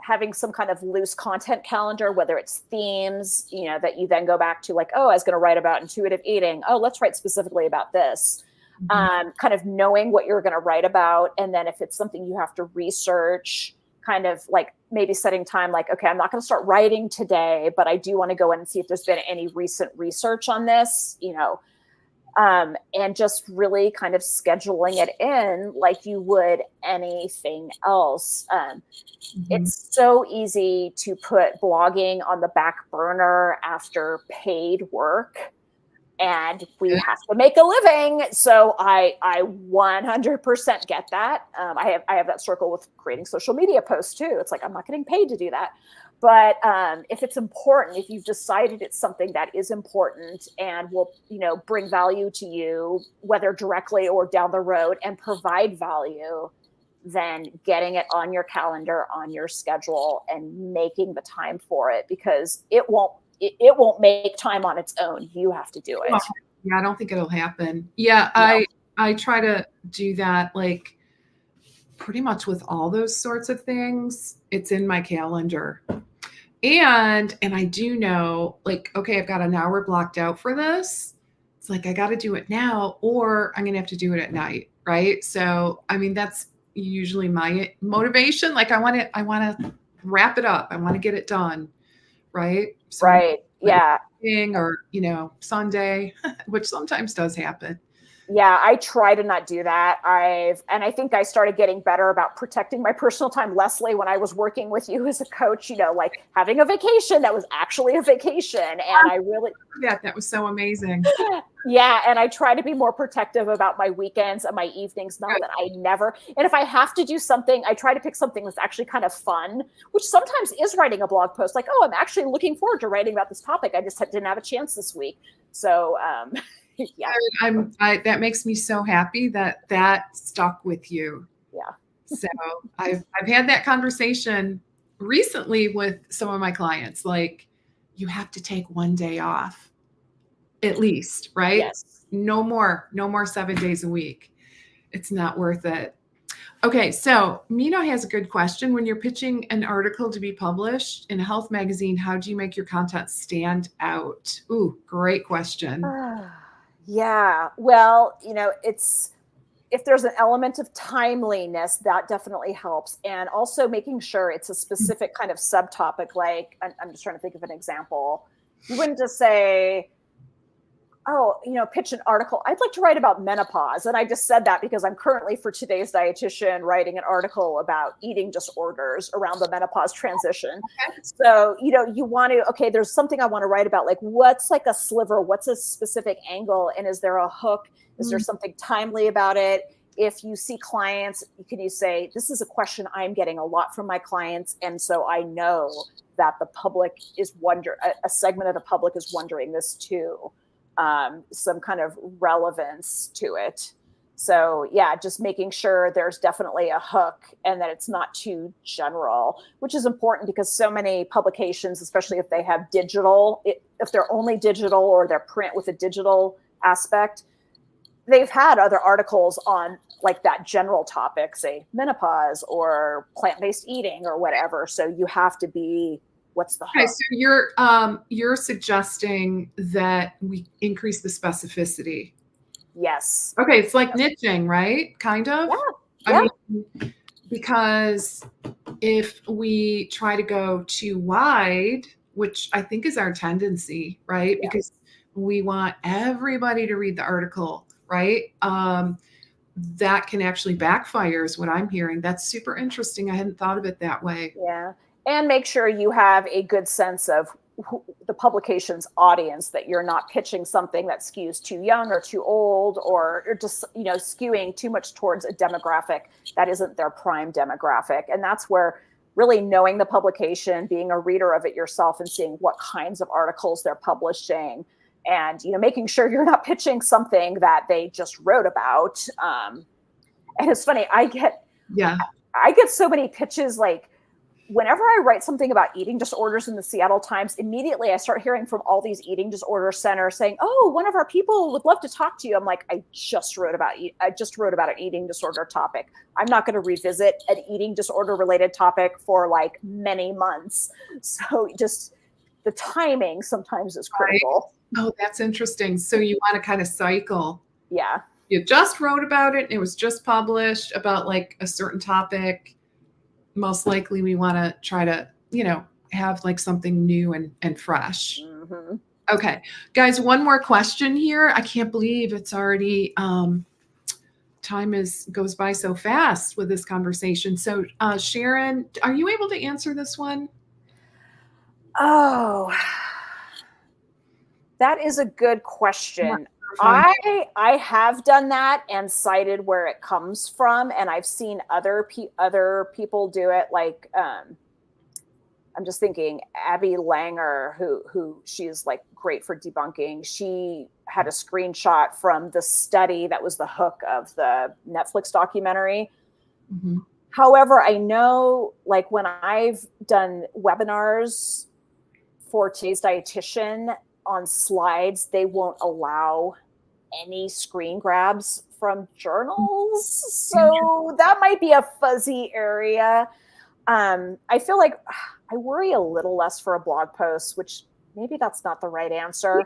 having some kind of loose content calendar, whether it's themes, that you then go back to like, oh, I was going to write about intuitive eating. Oh, let's write specifically about this. Kind of knowing what you're going to write about. And then if it's something you have to research, kind of like maybe setting time, like, okay, I'm not going to start writing today, but I do want to go in and see if there's been any recent research on this, and just really kind of scheduling it in like you would anything else. It's so easy to put blogging on the back burner after paid work. And we have to make a living. So I 100% get that. I have that circle with creating social media posts too. It's like, I'm not getting paid to do that. But if it's important, if you've decided it's something that is important and will, bring value to you, whether directly or down the road, and provide value, then getting it on your calendar, on your schedule, and making the time for it, because it won't make time on its own. You have to do it. Yeah, I don't think it'll happen. Yeah, no. I try to do that like pretty much with all those sorts of things. It's in my calendar. And I do know, like, okay, I've got an hour blocked out for this. It's like I got to do it now, or I'm going to have to do it at night, right? So, I mean, that's usually my motivation. Like I want to wrap it up. I want to get it done. Right. So right. Yeah. Or, Sunday, which sometimes does happen. Yeah, I try to not do that. I think I started getting better about protecting my personal time, Leslie, when I was working with you as a coach, like having a vacation that was actually a vacation. And I really, that was so amazing. Yeah. And I try to be more protective about my weekends and my evenings, not that I never, and if I have to do something, I try to pick something that's actually kind of fun, which sometimes is writing a blog post. Like, oh, I'm actually looking forward to writing about this topic. I just didn't have a chance this week. So, yeah, that makes me so happy that stuck with you. Yeah. So I've had that conversation recently with some of my clients. Like, you have to take one day off, at least, right? Yes. No more 7 days a week. It's not worth it. Okay, so Mino has a good question. When you're pitching an article to be published in a health magazine, how do you make your content stand out? Ooh, great question. Yeah. Well, if there's an element of timeliness, that definitely helps. And also making sure it's a specific kind of subtopic. Like, I'm just trying to think of an example. You wouldn't just say, oh, pitch an article. I'd like to write about menopause. And I just said that because I'm currently, for Today's Dietitian, writing an article about eating disorders around the menopause transition. Okay. So, you want to, okay, there's something I want to write about, like what's like a sliver, what's a specific angle, and is there a hook? Is there something timely about it? If you see clients, you say, this is a question I'm getting a lot from my clients. And so I know that the public is a segment of the public is wondering this too. Some kind of relevance to it. So yeah, just making sure there's definitely a hook and that it's not too general, which is important because so many publications, especially if they have digital, if they're only digital or they're print with a digital aspect, they've had other articles on like that general topic, say menopause or plant-based eating or whatever. So you have to be, what's the Okay, hook? so you're suggesting that we increase the specificity. Yes. Okay, it's like Yes. niching, right? Kind of. Yeah. I Yeah. mean, because if we try to go too wide, which I think is our tendency, right? Yeah. Because we want everybody to read the article, right? That can actually backfire, is what I'm hearing. That's super interesting. I hadn't thought of it that way. Yeah. And make sure you have a good sense of the publication's audience, that you're not pitching something that skews too young or too old, or just, skewing too much towards a demographic that isn't their prime demographic. And that's where really knowing the publication, being a reader of it yourself and seeing what kinds of articles they're publishing, and, making sure you're not pitching something that they just wrote about. And it's funny, Yeah. I get so many pitches, like, whenever I write something about eating disorders in the Seattle Times, immediately I start hearing from all these eating disorder centers saying, "Oh, one of our people would love to talk to you." I'm like, I just wrote about an eating disorder topic. I'm not going to revisit an eating disorder related topic for like many months. So just the timing sometimes is critical. Right. Oh, that's interesting. So you want to kind of cycle. Yeah. You just wrote about it. It was just published about like a certain topic. Most likely we want to try to, have like something new and fresh. Mm-hmm. Okay, guys, one more question here. I can't believe it's already, time goes by so fast with this conversation. So Sharon, are you able to answer this one? Oh, that is a good question. Fine. I have done that and cited where it comes from, and I've seen other people do it. Like, I'm just thinking Abby Langer, who she's like great for debunking. She had a screenshot from the study that was the hook of the Netflix documentary. Mm-hmm. However, I know, like, when I've done webinars for Today's Dietitian, on slides, they won't allow any screen grabs from journals. So that might be a fuzzy area. I feel like I worry a little less for a blog post, which maybe that's not the right answer.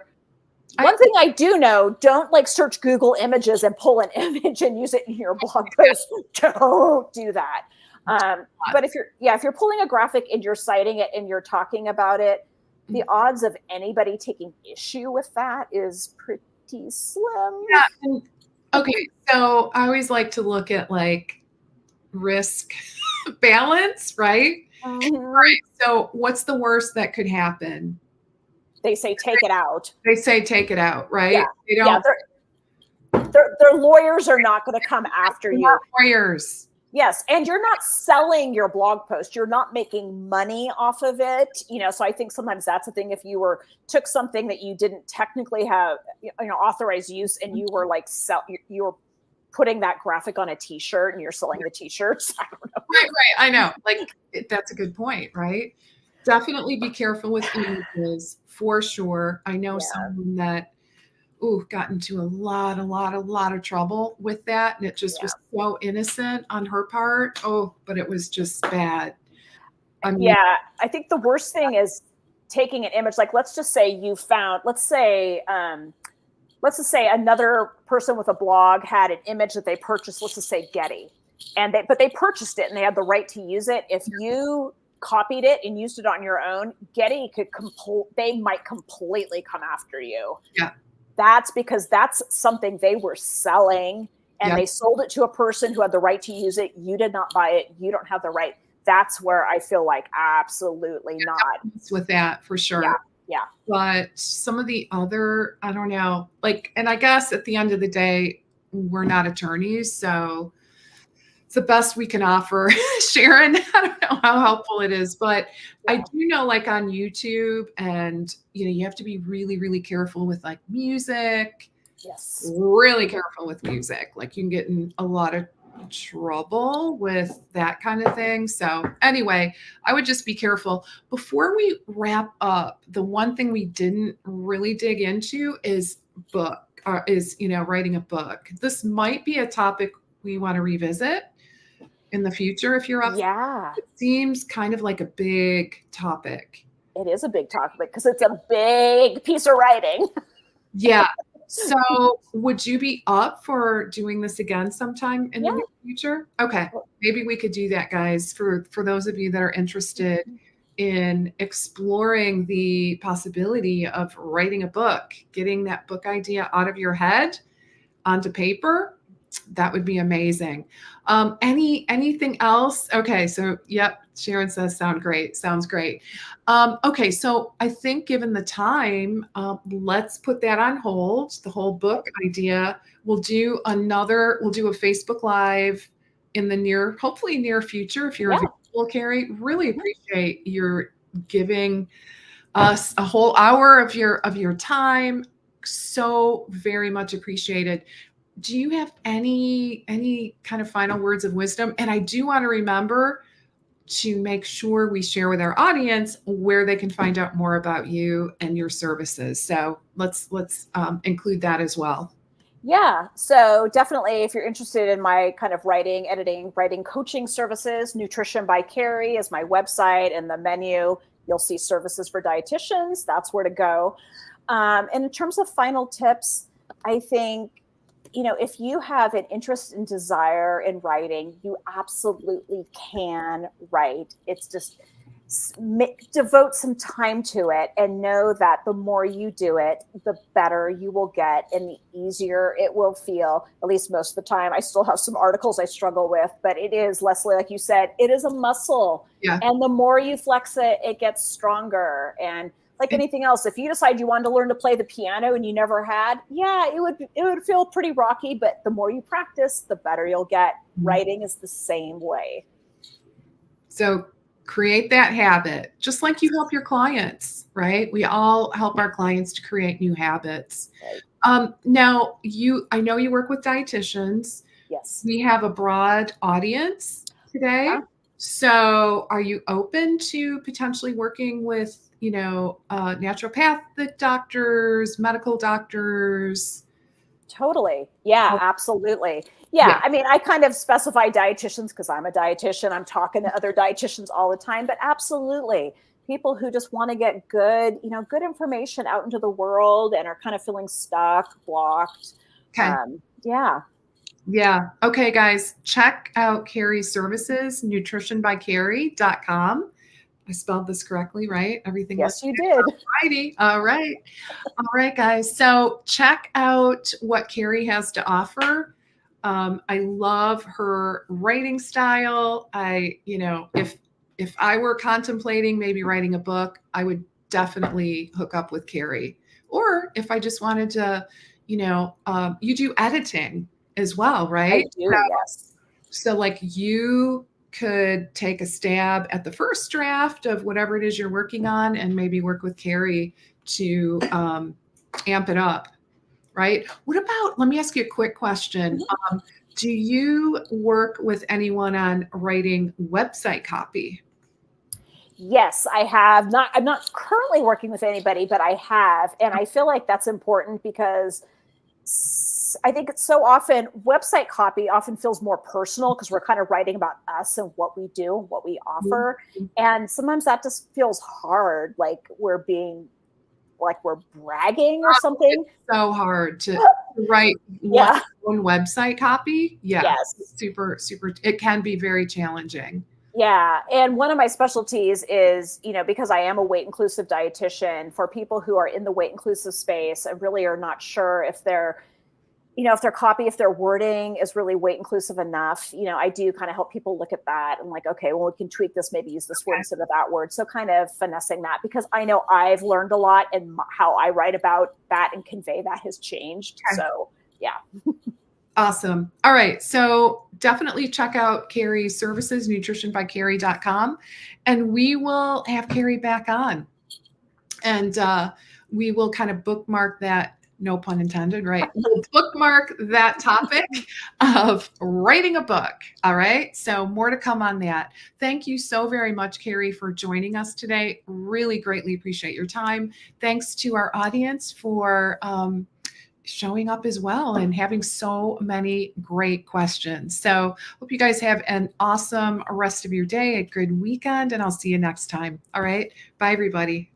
One thing I do know, don't like search Google Images and pull an image and use it in your blog post. Don't do that. But if you're pulling a graphic and you're citing it and you're talking about it, the odds of anybody taking issue with that is pretty slim. Yeah. Okay. So I always like to look at like risk balance, right? Mm-hmm. Right. So what's the worst that could happen? They say take it out. They say take it out, right? Yeah. They don't. Yeah, their lawyers are not going to come after you. Lawyers. Yes, and you're not selling your blog post. You're not making money off of it. So I think sometimes that's the thing. If you took something that you didn't technically have, authorized use, and you were like you were putting that graphic on a T-shirt and you're selling the T-shirts. I don't know. Right. I know. Like, that's a good point, right? Definitely be careful with images, for sure. I know someone that got into a lot of trouble with that, and it just was so innocent on her part. But it was just bad. I think the worst thing is taking an image. Like, let's just say let's just say another person with a blog had an image that they purchased, let's just say Getty, but they purchased it and they had the right to use it. If you copied it and used it on your own, Getty they might completely come after you. Yeah. That's because that's something they were selling, and they sold it to a person who had the right to use it. You did not buy it. You don't have the right. That's where I feel like absolutely not. With that, for sure. Yeah. But some of the other, I don't know, like, and I guess at the end of the day, we're not attorneys, so it's the best we can offer. Sharon, I don't know how helpful it is, but I do know, like, on YouTube, and you have to be really, really careful with like music. Yes. Really careful with music. Like, you can get in a lot of trouble with that kind of thing. So anyway, I would just be careful. Before we wrap up, the one thing we didn't really dig into is writing a book. This might be a topic we want to revisit in the future if you're up. Yeah, It seems kind of like a big topic. it is a big topic because it's a big piece of writing. Yeah. So would you be up for doing this again sometime in the Yeah. near future? Okay. Maybe we could do that, guys, for those of you that are interested in exploring the possibility of writing a book, getting that book idea out of your head onto paper. That would be amazing. Anything else? Okay, so yep, Sharon says sounds great. Okay, so I think given the time, let's put that on hold. The whole book idea. We'll do a Facebook Live in the hopefully near future if you're available, Carrie. Really appreciate your giving us a whole hour of your time. So very much appreciated. Do you have any kind of final words of wisdom? And I do want to remember to make sure we share with our audience where they can find out more about you and your services. So let's include that as well. Yeah. So definitely, if you're interested in my kind of writing, editing, writing coaching services, Nutrition by Carrie is my website. In the menu, you'll see services for dietitians. That's where to go. And in terms of final tips, I think, if you have an interest and desire in writing, you absolutely can write. It's just devote some time to it and know that the more you do it, the better you will get and the easier it will feel, at least most of the time. I still have some articles I struggle with, but it is, Leslie, like you said, it is a muscle. Yeah. And the more you flex it, it gets stronger. And like anything else, if you decide you wanted to learn to play the piano and you never had, it would feel pretty rocky, but the more you practice, the better you'll get. Writing is the same way. So create that habit, just like you help your clients, right? We all help our clients to create new habits. Right. Now, I know you work with dietitians. Yes. We have a broad audience today. Yeah. So are you open to potentially working with, naturopathic doctors, medical doctors? Totally. Yeah, absolutely. Yeah. I mean, I kind of specify dietitians because I'm a dietitian. I'm talking to other dietitians all the time, but absolutely people who just want to get good information out into the world and are kind of feeling stuck, blocked. Okay. Yeah. Yeah. Okay, guys, check out Carrie's services, nutritionbycarrie.com. I spelled this correctly, right? Everything. Yes, you did. Alrighty. All right. All right, guys. So check out what Carrie has to offer. I love her writing style. If I were contemplating maybe writing a book, I would definitely hook up with Carrie. Or if I just wanted to, you do editing as well, right? I do, yes. So like you could take a stab at the first draft of whatever it is you're working on and maybe work with Carrie to amp it up, right? Let me ask you a quick question. Do you work with anyone on writing website copy? Yes, I have. I'm not currently working with anybody, but I have. And I feel like that's important because I think it's so often website copy often feels more personal because we're kind of writing about us and what we do, what we offer. And sometimes that just feels hard. Like we're bragging or something. It's so hard to write one website copy. Yeah. Yes. Super. It can be very challenging. Yeah. And one of my specialties is, because I am a weight inclusive dietitian, for people who are in the weight inclusive space and really are not sure if their copy, if their wording is really weight inclusive enough, I do kind of help people look at that and like, okay, well, we can tweak this, maybe use this word instead of that word. So kind of finessing that, because I know I've learned a lot and how I write about that and convey that has changed. Okay. So yeah. Awesome. All right. So definitely check out Carrie's services, nutritionbycarrie.com, and we will have Carrie back on. And we will kind of bookmark that, no pun intended, right? We'll bookmark that topic of writing a book. All right. So more to come on that. Thank you so very much, Carrie, for joining us today. Really greatly appreciate your time. Thanks to our audience for showing up as well and having so many great questions. So hope you guys have an awesome rest of your day, a good weekend, and I'll see you next time. All right. Bye, everybody.